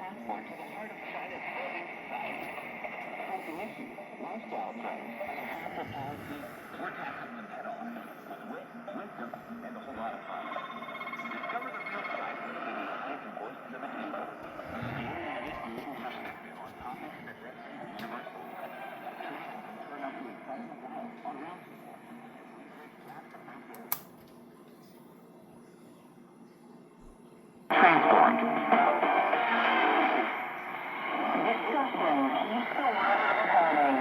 passport to the heart of China's booming society. Pressing issue, lifestyle trends, and half the policy, we're tackling them head on with wit, wisdom, and a whole lot of fun. Discover the real side of the eyes and voices of the people. The unlimited global perspective on topics that resonate universally. Tune in and turn up the excitement live on Roundtable. Transformed. Discussions used to work having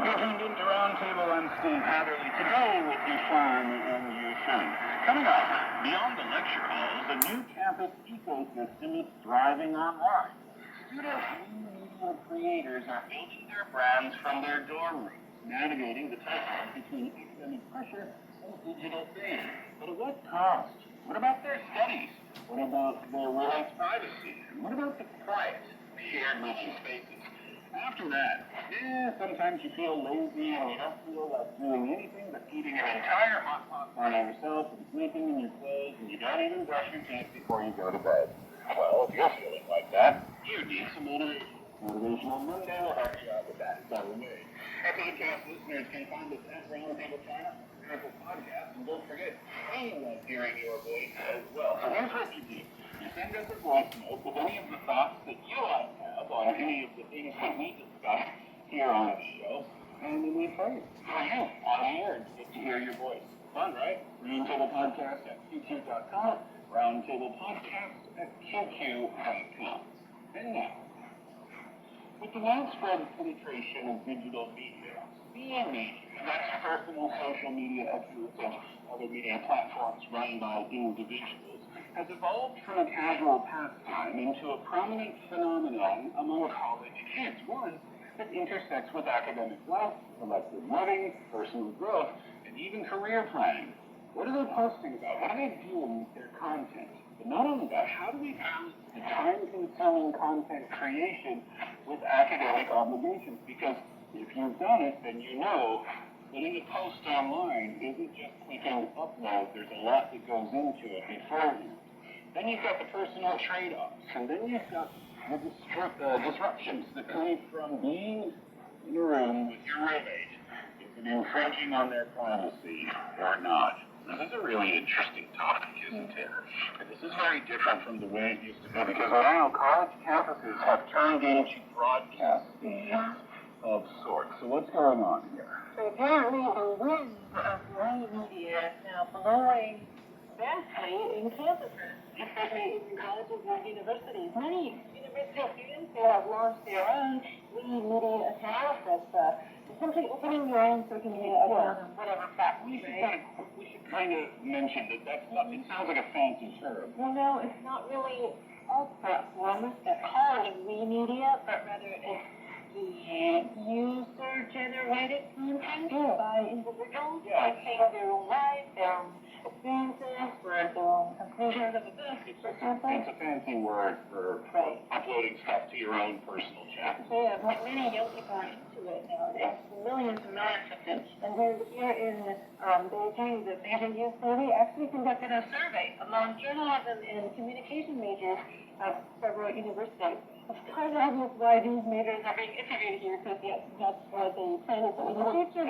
You're tuned into Roundtable. I'm Steve Hatherley. Today will be fun and you should. Coming up, beyond the lecture halls, a new campus ecosystem is thriving online. Students and media creators are building their brands from their dorm rooms, navigating the tightrope between academic pressure and digital fame. But at what cost? What about their studies? What about their women's privacy? And what about the quiet, shared meeting spaces? After that, sometimes you feel lazy and you don't feel like doing anything but eating an entire hot pot by yourself and sleeping in your clothes, and you don't even brush your teeth before you go to bed. Well, if you're feeling like that, you need some motivation. Motivational Monday will help you out with that. It's on the way. Our podcast listeners can find us at Roundtable China, Apple Podcast, and don't forget, we love hearing your voice as well. So here's what you do. You send us a voice note with any of the thoughts that you might have on any of the things that we discuss here on the show, and then we play it for you on the air to get to hear your voice. Fun, right? Roundtable Podcast at qq.com, Roundtable Podcast at qq.com. And now, with the widespread penetration of digital media, that's personal social media accounts and other media platforms run by individuals, has evolved from a casual pastime into a prominent phenomenon among college kids, one that intersects with academic life, collective living, personal growth, and even career planning. What are they posting about? What are they doing with their content? But not only that, how do we balance the time-consuming content creation with academic obligations? Because if you've done it, then you know putting a post online isn't just clicking upload. There's a lot that goes into it beforehand. Then you've got the personal trade-offs, and then you've got the disruptions that come from being in a room with your roommate. Is it infringing on their privacy or not? This is a really interesting topic, isn't it? And this is very different from the way it used to be, because now college campuses have turned into broadcast stations of sorts. So what's going on here? So apparently the winds of live media is now blowing vastly in campuses, especially in colleges and universities. Many university students who have launched their own media accounts that's simply opening your own social media account on whatever platform. We should kind of mention that that's not, it sounds like a fancy term. Well, no, it's not really a platform that call it media, but rather it's the user-generated content by individuals posting their own lives, their own experiences, or their own conclusions of a book, for example. It's a fancy word for uploading stuff to your own personal chat. So yeah, many young people are into it nowadays. Millions and millions of them. And then here in Beijing, the Beijing Youth Survey actually conducted a survey among journalism and communication majors at several universities. It's kind of obvious why these majors are being interviewed here, because that's what they plan to do in the future.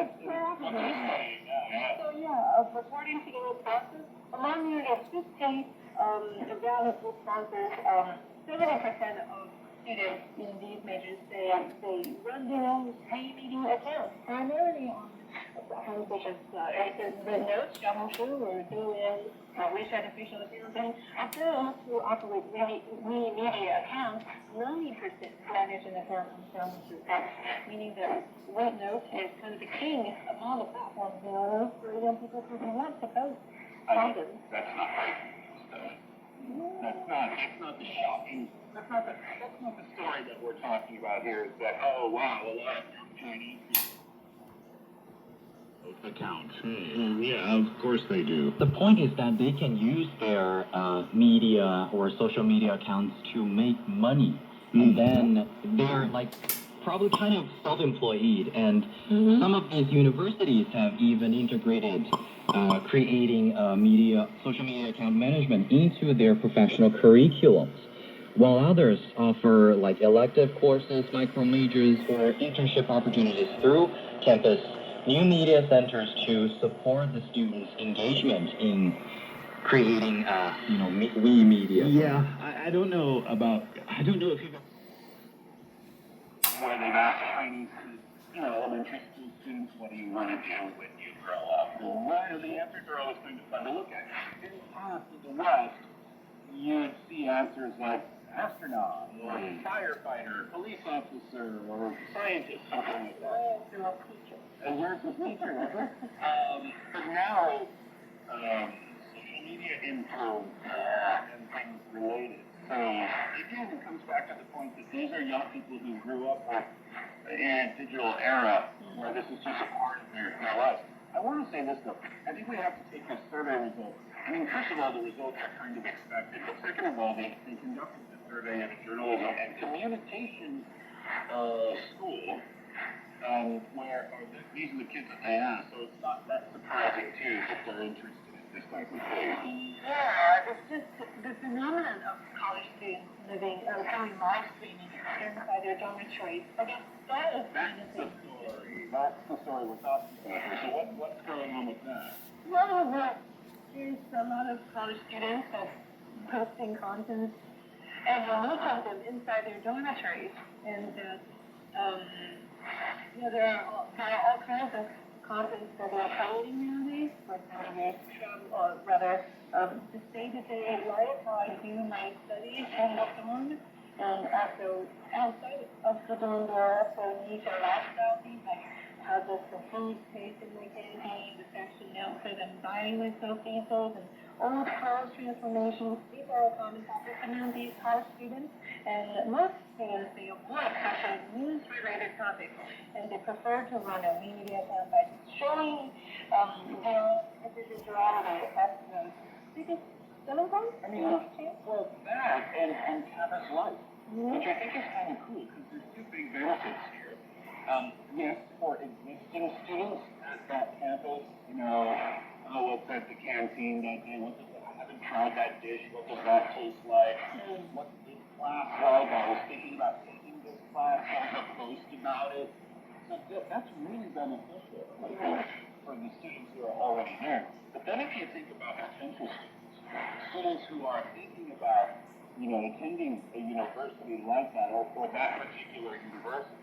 So yeah, according to the responses, among nearly 50 valid responses, 70% of students in these majors say they run their own paid media accounts, primarily on platforms such as Red Notes, Xiaohongshu, or Douyin, WeChat official accounts. Of those who operate media accounts, 90% manage an account on Xiaohongshu, meaning that Red Note is kind of the king among the platforms for young people who want to post content. That's not right. That's not the shocking. That's not the story that we're talking about here. Is that, oh wow, a lot of Chinese people account. Yeah, of course they do. The point is that they can use their media or social media accounts to make money. And then they're like probably kind of self-employed, and some of these universities have even integrated creating social media account management into their professional curriculums, while others offer like elective courses, micro majors, or internship opportunities through campus new media centers to support the students' engagement in creating, media. Yeah, I don't know if you've where they've asked Chinese kids, elementary school students, what do you want to do when you grow up? Well, the answers are always kind of fun to look at. In the past, in the West, you'd see answers like astronaut, or firefighter, police officer, or scientist, something like that. And where's the teacher? But now, social media influence and things related. So again, it comes back to the point that these are young people who grew up in a digital era where this is just a part of their lives. I want to say this though. I think we have to take the survey results. I mean, first of all, the results are kind of expected. But second of all, they conducted the survey at a journalism and communication school. Where these are the kids that they asked, so it's not that surprising too that they're interested in this type of thing. Yeah, it's just the phenomenon of college students coming live streaming inside their dormitories. I guess that is kind of That's the story. That's the story we're talking about here. So what's going on with that? Well, there's a lot of college students that posting content and most of them inside their dormitories, and there are all kinds of content that are creating nowadays. For example, travel, or rather, the day-to-day life, how I do my studies in the dorm, and also outside of the dorm, there are also niche lifestyle things like how does the food taste in my canteen, the fashion outfit I'm buying myself these days, and all the college transformations. These are all common topics among these college students, and most students, they avoid such a news-related topics, and they prefer to run a media account by showing their individuality as the biggest selling point. I mean, well, that and campus life, which I think is kind of cool because there's two big benefits here. Yes, for existing students at that campus, what's at the canteen that day? I haven't tried that dish. What does that taste like? What's this class like? I was thinking about taking this class. There's a post about it. So that's really beneficial for the students who are already there. But then if you think about potential students who are thinking about, attending a university like that or that particular university,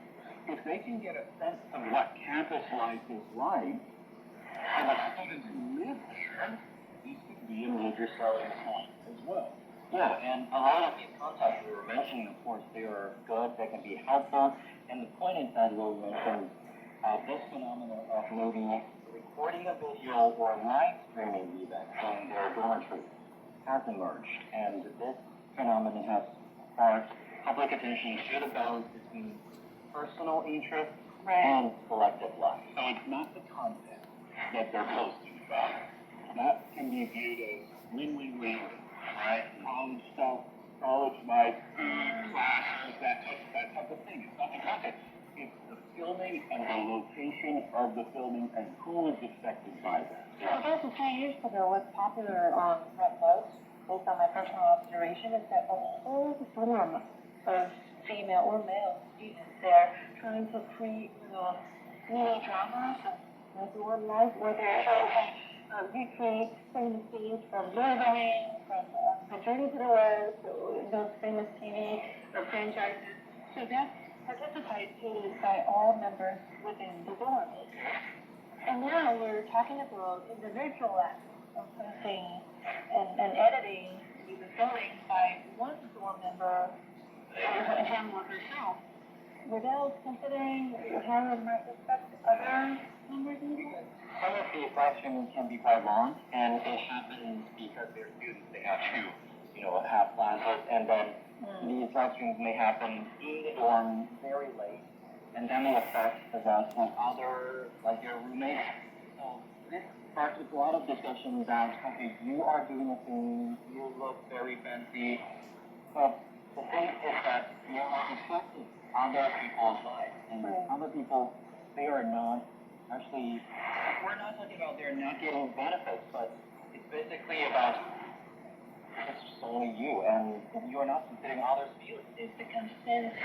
if they can get a sense of what campus life is like, and the students who live there, these could be a major selling point as well. Yeah, and a lot of these contacts we were mentioning, of course, they are good, they can be helpful, and the point is that we mentioned this phenomenon of maybe recording a video or live streaming even in their dormitory has emerged, and this phenomenon has sparked public attention to the balance between personal interest and collective life. So it's not the content that they're posting about. That can be viewed as win-win-win, right? College stuff, college life, classes, that type of thing. It's not the content. It's the filming and the location of the filming and who is affected by that. I guess a few years ago, what's popular on Redbox, based on my personal observation, is that a whole swarm of female or male students there trying to create mini dramas of your life, where they're trying to recreate famous scenes from Lord of the Rings, from The Journey to the West, those famous TV franchises. So that's participated by all members within the dorm. And now we're talking about in the virtual act of posting and editing, even filming by one dorm member, him or herself, without considering how it might affect other members in the group. Some of these live streaming can be quite long, and it happens because they're students. They have to, have classes, and then these live streams may happen in the dorm very late, and then they affect the rest of your roommates. So this sparks a lot of discussion about, okay, you are doing a thing, you look very fancy, but the thing is that you are not affected other people's lives. And other people, they are not actually, we're not talking about they're not getting benefits, but it's basically about it's just only you, and you're not considering others' feelings. It's the consent